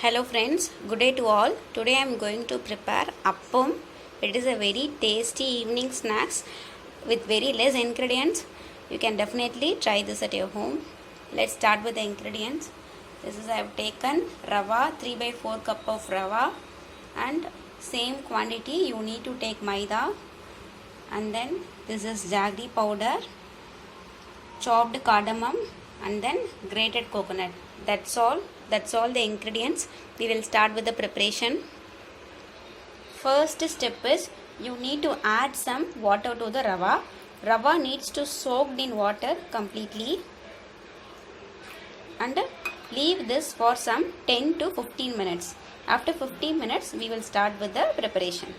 Hello friends, good day to all. Today I am going to prepare appam. It is a very tasty evening snacks with very less ingredients. You can definitely try this at your home. Let's start with the ingredients. This is I have taken rava, 3/4 cup of rava, and same quantity you need to take maida, and then this is jaggery powder, chopped cardamom, and then grated coconut. That's all the ingredients. We will start with the preparation. First step is you need to add some water to the rava. Rava needs to soak in water completely and leave this for some 10 to 15 minutes. After 15 minutes we will start with the preparation.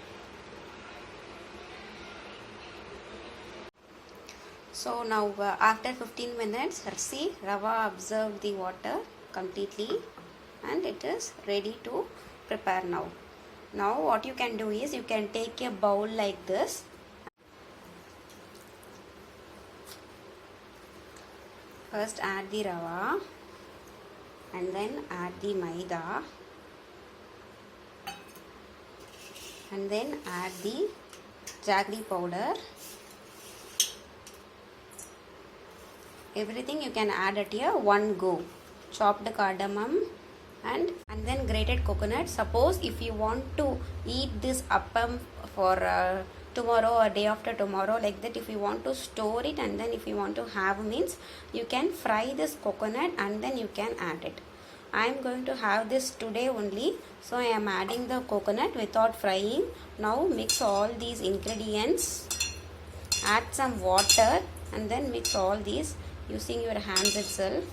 So now after 15 minutes, see, rava absorbed the water completely and it is ready to prepare now. Now what you can do is you can take a bowl like this. First add the rava and then add the maida and then add the jaggery powder. Everything you can add at here one go. Chopped cardamom and then grated coconut. Suppose if you want to eat this appam for tomorrow or day after tomorrow, like that, if you want to store it and then if you want to have means, you can fry this coconut and then you can add it. I am going to have this today only, so I am adding the coconut without frying. Now mix all these ingredients, add some water and then mix all these using your hands itself.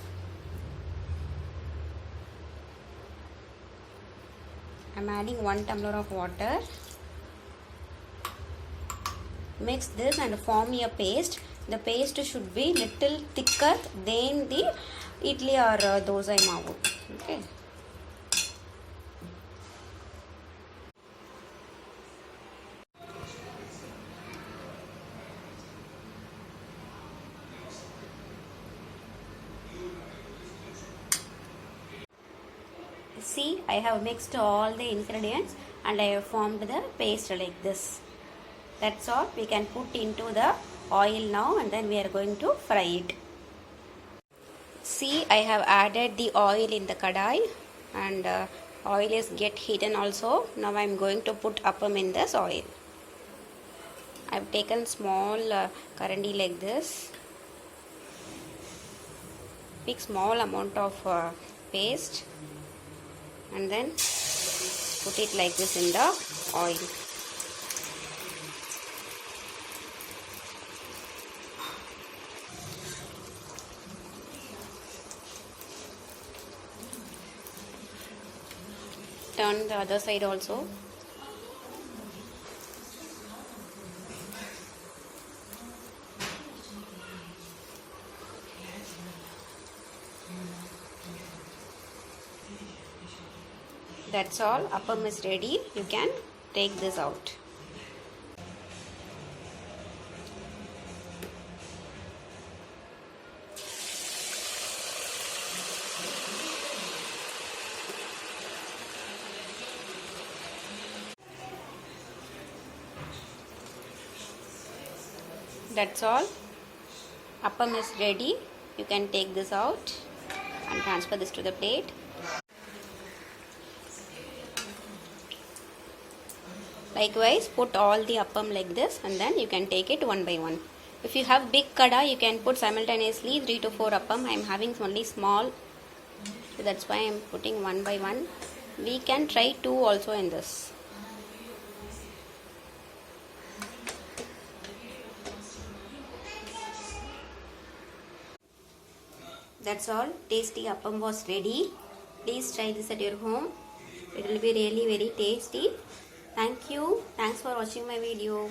I am adding 1 tumbler of water. Mix this and form a paste. The paste should be little thicker than the idli or dosa maavu. Okay. See, I have mixed all the ingredients and I have formed the paste like this. That's all. We can put into the oil now and then we are going to fry it. See, I have added the oil in the kadai and oil is get heated also. Now I am going to put appam in this oil. I have taken small karandi like this. Pick small amount of paste and then put it like this in the oil. Turn the other side also. That's all. Appam is ready. You can take this out. That's all. Appam is ready. You can take this out and transfer this to the plate. Likewise, put all the appam like this and then you can take it one by one. If you have big kada, you can put simultaneously 3 to 4 appam. I am having only small, so that's why I am putting one by one. We can try 2 also in this. That's all. Tasty appam was ready. Please try this at your home. It will be really very tasty. Thank you. Thanks for watching my video.